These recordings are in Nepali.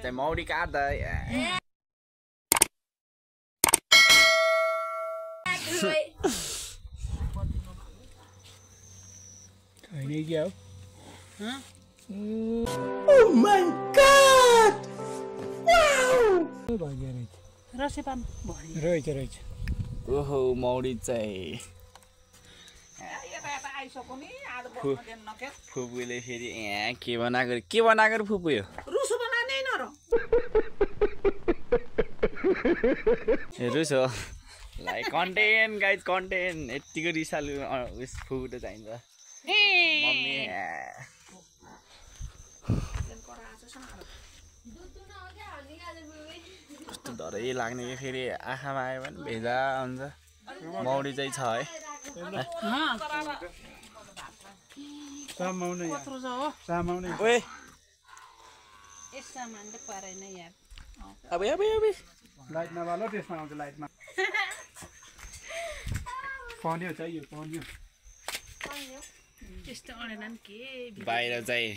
चाहिँ मौरी काट्दै खाने क्या हो Oh my god! Wow! रसेपान रहेछ ओहो मौरी चाहिँ फुपूले फेरि यहाँ के बनाएको फुपू यो रुसो लाइक कन्टेन्ट गाइज कन्टेन्ट यतिको रिसालु उस फुपू त चाहिन्छ मम्मी कस्तो डरै लाग्ने कि फेरि आँखामा आयो भने भेजा हुन्छ मौरी चाहिँ छ है ओए अब लाइट नबालो त्यसमा आउँछ लाइटमा पन्यो चाहियो पन्यो त्यस्तो अडेन नि के बाहिर चाहिँ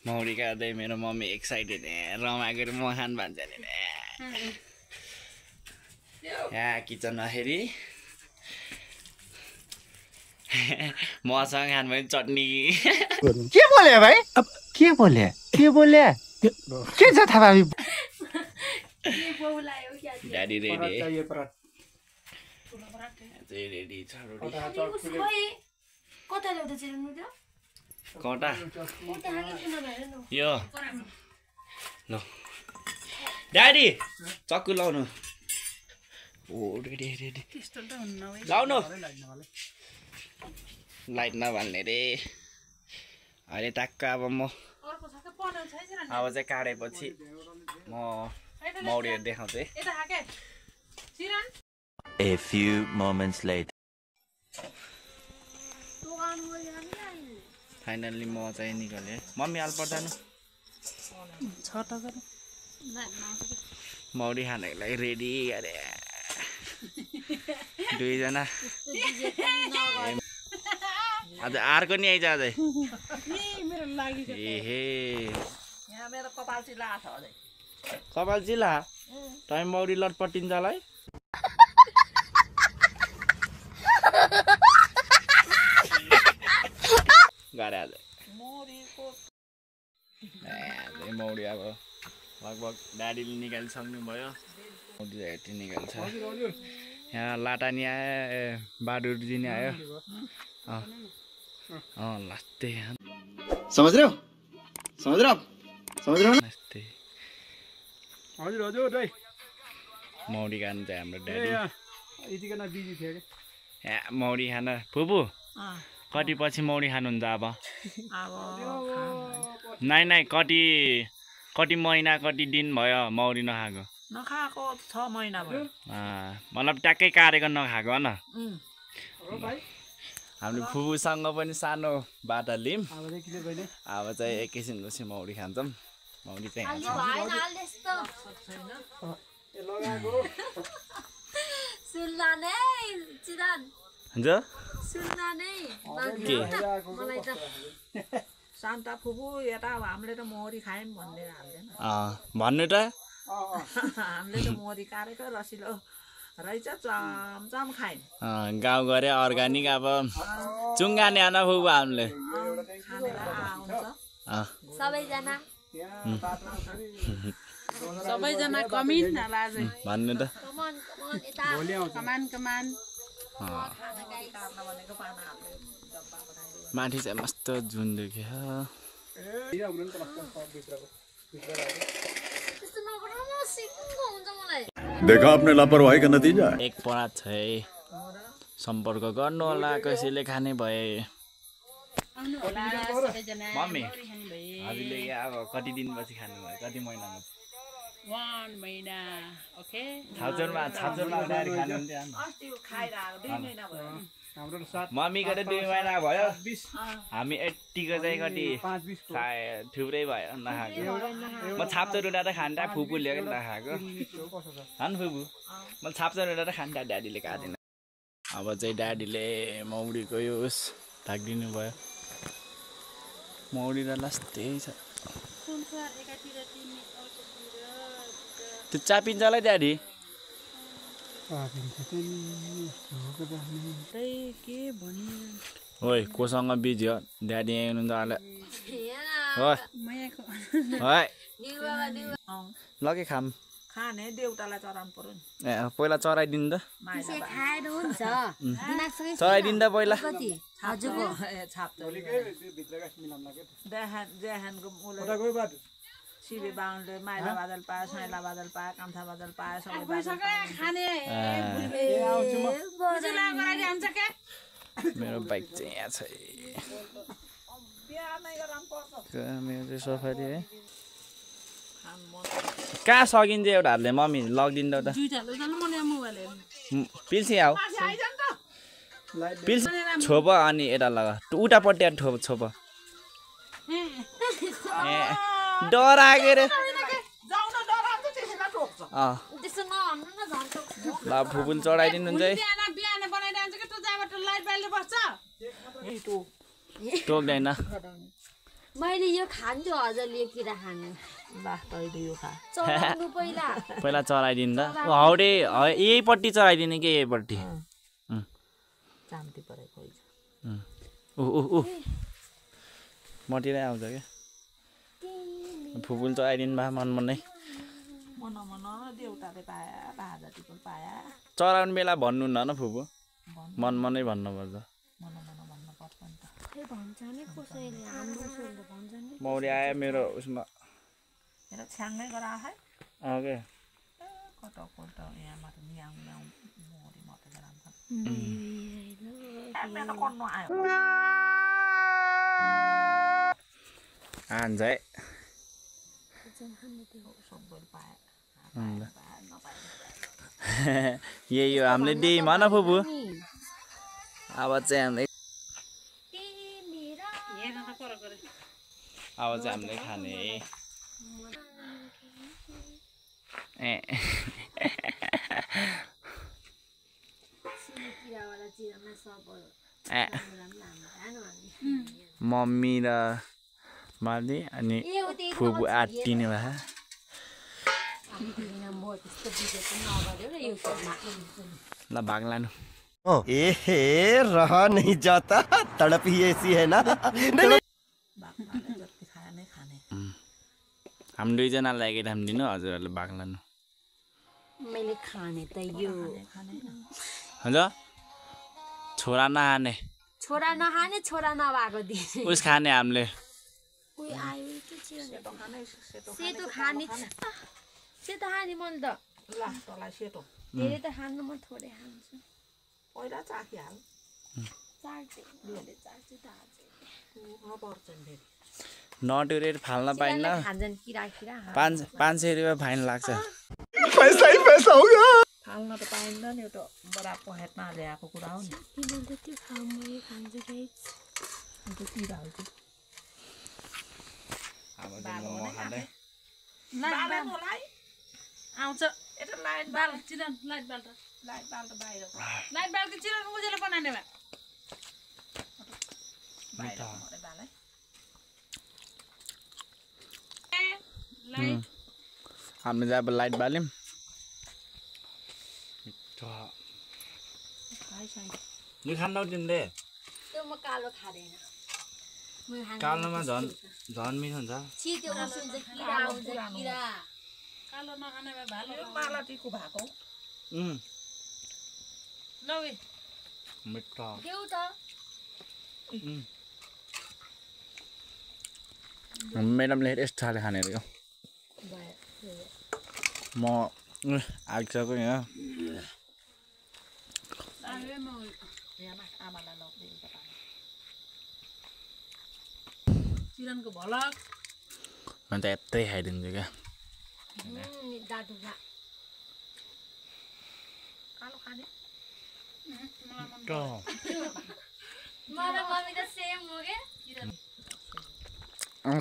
मौरी काट्दै मेरो मम्मी एक्साइटेड रमाएको म खान भन्छ नि यहाँ किचनमा फेरि मसँग खानु भयो चटनी के बोले भाइ अब के बोले के छ थाहा भाइ ड्याडी रेडी रेडी छ रोटी कटा यो ल ड्याडी चक्कु लाउनु ओ रेडी त्यस्तो त हुन्न है लाउनु लाइट नबाल्ने रे अहिले टक्क अब म अब चाहिँ काटेपछि म मौरीहरू देखाउँछु है A few moments later. Finally म चाहिँ निकालेँ मम्मी हाल पर्दैन मौरी खानको लागि रेडी गरे दुईजना आज अर्को नि आइज अझै एहे कपाल चिला तपाईँ मौरी लटपटिन्छ होला है गरे आज मौरी अब लगभग ड्याडीले निकालिसक्नु भयो मौरी हेटी निकाल्छ यहाँ लाटानी आयो बाडुर्जी नि आयो लास्टै समझ रहे हो लास्टै हजुर दाइ मौरी खानु चाहिँ हाम्रो ड्याडी यतिकन बिजी थियो कि यहाँ मौरी खान फुपू कति पछि मौरी खानुहुन्छ अब नाइ कति महिना कति दिन भयो मौरी नखाएको 6 महिना भयो मतलब ट्याक्कै काटेको नखाएको न हामीले फुपूसँग पनि सानो बाटा लियौँ अब चाहिँ एकैछिनपछि मौरी खान्छौँ मौरी चाहिँ शान्ता फुपू यता हामीले त मौरी खायौँ भन्ने हाल्दैन भन्नु त हामीले त मौरी काटेको रसिलो रहेछ चमचम खायौँ गाउँ गरे अर्ग्यानिक अब चुङ्गाने आना फुपू हामीले सबैजना कमिन भन्नु त कमान माथि चाहिँ मस्त जुन देख्यो देखा आपने लापरवाही का नतीजा एक परात छ है सम्पर्क गर्नु होला कसैले खाने भए मम्मी हजुरले अब कति दिनपछि खानुभयो कति महिनामा 1 महिना ओके छाउचरमा मम्मीको त 2 महिना भयो हामी 80 को चाहिँ कति थुप्रै भयो नखाएको म छाप्चो रुटा त खान्दा फुपू ल्याएको नखाएको हान फुपू म छाप्चो रुटा त खान्दा ड्याडीले काटेन अब चाहिँ ड्याडीले मौरीको यो ढाकिदिनु भयो मौरी त लास्ट त्यही छ त्यो चापिन्छ होला ड्याडी के भनि ओइ कोसँग बिजी हो ड्याडी यहाँ हुनुहुन्छ अहिले ल के खाम खाने देउतालाई चराउनु पर्यो नि ए पहिला चराइदिनु त माइला खाएर हुन्छ चराइदिनु त पहिला हजुरको छाप्छ देहानको उता गयो बाटो शिवे बाहुनले माइला बादल पायो साइला बादल पायो कान्था बादल पायो सबै बादल खाने मेरो बाइक चाहिँ यहाँ छ मेरो चाहिँ सफारी है कहाँ सकिन्छ एउटा हातले मम्मी लगिदिनु त पिल्सी आऊ पिल्सी छोप अनि यता लगा उतापट्टि छोप ए डराएको रे ल फुपुल चढाइदिनुहुन्छ है टोक्दैन मैले यो खान्छु हजुरले किरा खानु चलाउनु पहिला पहिला चढाइदिनु त हौडे यहीपट्टि चढाइदिने कि यहीपट्टि शान्ति परेको मटिरै आउँछ क्या फुपुल चढाइदिनु भए मन मनै मन देउताले पाया भाजातिको पाया चढाउने बेला भन्नु न फुपू मन मनै भन्नुपर्छ भन्नु पर्छ नि त भन्छ नि कसैले हाम्रो सोल्ले भन्छ नि मौरी आयो मेरो उसमा मेरो छ्याङ्गै गरा है ओके कता यहाँ मात्र न्याउ मोरी मात्र गरान्छ मेरो कन्नु आयो हान्छ है सबैले पाए यही हो हामीले दियौँ होइन फुपू अब चाहिँ हामीले अब चाहिँ हामीले खाने ए मम्मी र माली अनि फुपू आँटिने भए ल भाग लानु एहे रहा नहीं जाता तड़प ही ऐसी है ना हामी दुईजना लागेर हामी दिनु हजुरहरूले भाग लानु मैले खाने त यो हजुर छोरा नखाने छोरा नखाने छोरा नभएको दिने उस खाने हामीले कोही आयो के सेतो खाने सेतो खाने मन त ल तँलाई सेतो धेरै त खानु म थोरै खान्छु पहिला चाखिहाल नटुरेर फाल्न पाइन्न खान्छन् किरा 500 रुपियाँ फाइन लाग्छ पैसा ही पैसा होगा फाल्न त पाइन्न नि एउटा बडा पहेटमा ल्याएको कुरा हो नि त्यो खाऊ म खान्छु गाइस अन्त किरा हो त्यो अब मोमो खाँदै आउँछ यता लाइट बाल चिरन लाइट बाल त बाहिर लाइट बाल त चिरन उजेलो बनाउने भए हामीले चाहिँ अब लाइट बाल्यौँ नि खान नदिँदै त्यो म कालो खाँदैन कालोमा झन् मिठो हुन्छ छिटो उसिन्छ किरा आउँछ किरा कालो नखाने भए भालो माला टिकु भएको मिठो देऊ त म्याडमले यस्तो खाले खाने अरे म आइसक्यो यहाँ आमालाई लगिदिएको चिरनको भलक म त यत्रै खाइदिन्छु क्या कालो खाने मलाई मम्मी त सेम हो के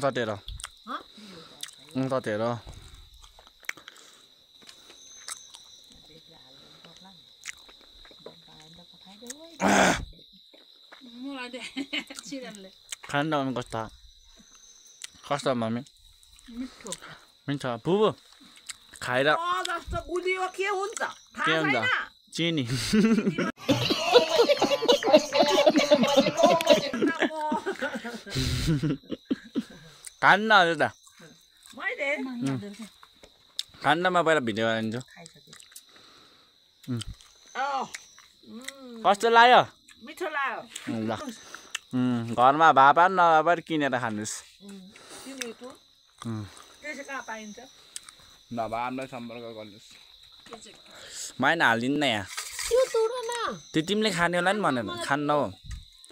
ततेर मलाई दे चिरनले खानु त कस्तो मम्मी मिठो हुन्छ बुबु खाएर जस्तो गुलियो के हुन्छ के हुन्छ चिनी खान्न हजुर त खान्नमा पहिला भिडियो बनाइदिन्छु कस्तो लाग्यो मिठो लाग्यो ल घरमा भए पनि नभए पनि किनेर खानुहोस् त्यसै कहाँ पाइन्छ नभए हामीलाई सम्पर्क गर्नुहोस् माइन हालिदिनु न यहाँ त्यो तोड न त्यो तिमीले खाने होला नि भनेर खान्न हो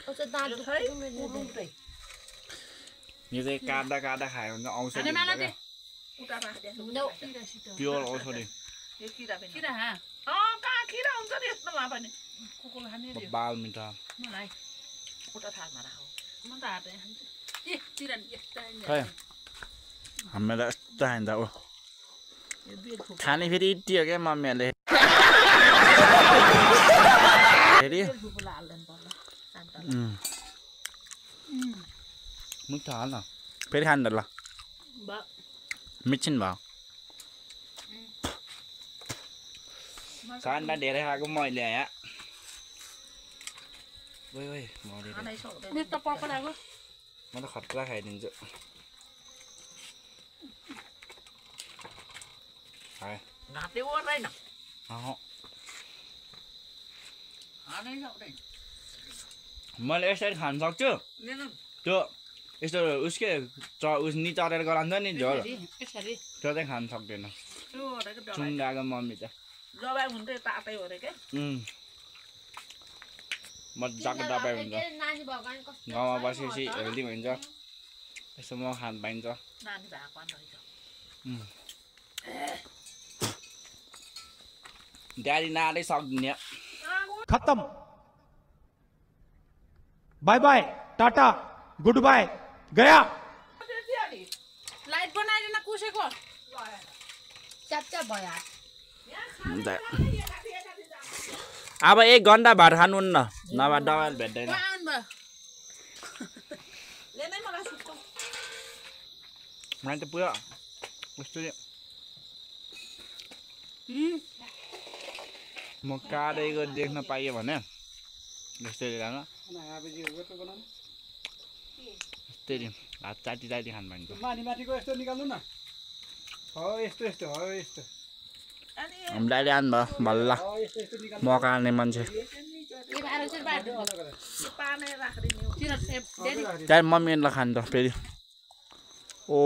अझ दाँत दुख्यो मेरो यो चाहिँ काट्दा काट्दा खायो भने औषधि हुन्छ क्या उता राख्दै प्योर औषधि किरा हा कहाँ किरा हुन्छ नि यस्तोमा पनि कुकुर खाने बाल मिठा मलाई उता थालमा राख म त हातै खान्छु ए किरा यस्ता खै हामीलाई यस्तो खान्छ ओ खाने फेरि यति हो क्या मम्मीहरूले फेरि मिठो हाल न फेरि खानु ल मिक्सिन भयो सान्दा धेरै खाएको मैले यहाँ म त खतरा खाइदिन्छु घाँटे ओर्दैन मैले यसरी खान सक्छु त्यो यस्तो उसकै उस नि चढेर गराउँछ नि झोल त्यो चाहिँ खान सक्दैन चुङ्गाको मम्मी त दबाई हुन्छ तातै हो रे के मजाको दबाई हुन्छ गाउँमा बसेपछि हेल्दी हुन्छ यसो म खान पाइन्छ नानी भएको रहेछ ड्याडी नाडै सक्दिन खत्म bye bye tata goodbye गया लाइट बनाइदिन कुसेको च्याप्चा भयो अब 1 घन्टा भात खानु न नभए दबाई भेट्दैन मलाई त पुरा कस्तो म काटेको देख्न पाइयो भने यस्तै खान यस्तै हात चाटी चाटी खानु पाइन्छ माथि माथिको यस्तो निकाल्नु न हो यस्तो यस्तो हो यस्तो हामीलाई आउनु भयो भल्ला म काट्ने मान्छे त्यहाँ मम्मीलाई खानु त फेरि ओ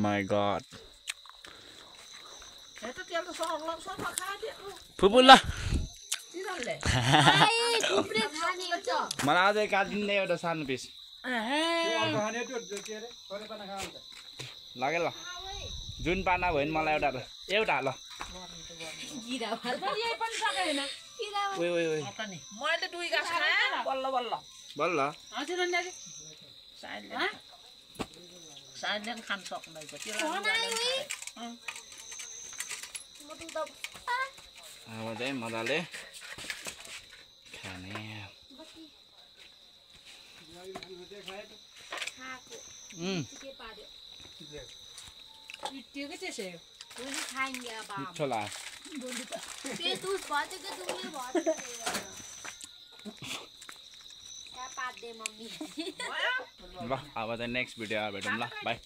माई गड फुपू ल मलाई अझै काटिदिने एउटा सानो पिस लाग्यो ल जुन पाना भयो नि मलाई एउटा ल मैले 2 गाँस खाएँ बल्ल बल्ल बल्ल साइडले खान सक्दैन अब चाहिँ मजाले खाने मिठो लाग्यो ल अब चाहिँ नेक्स्ट भिडियो भेटौँ ल बाई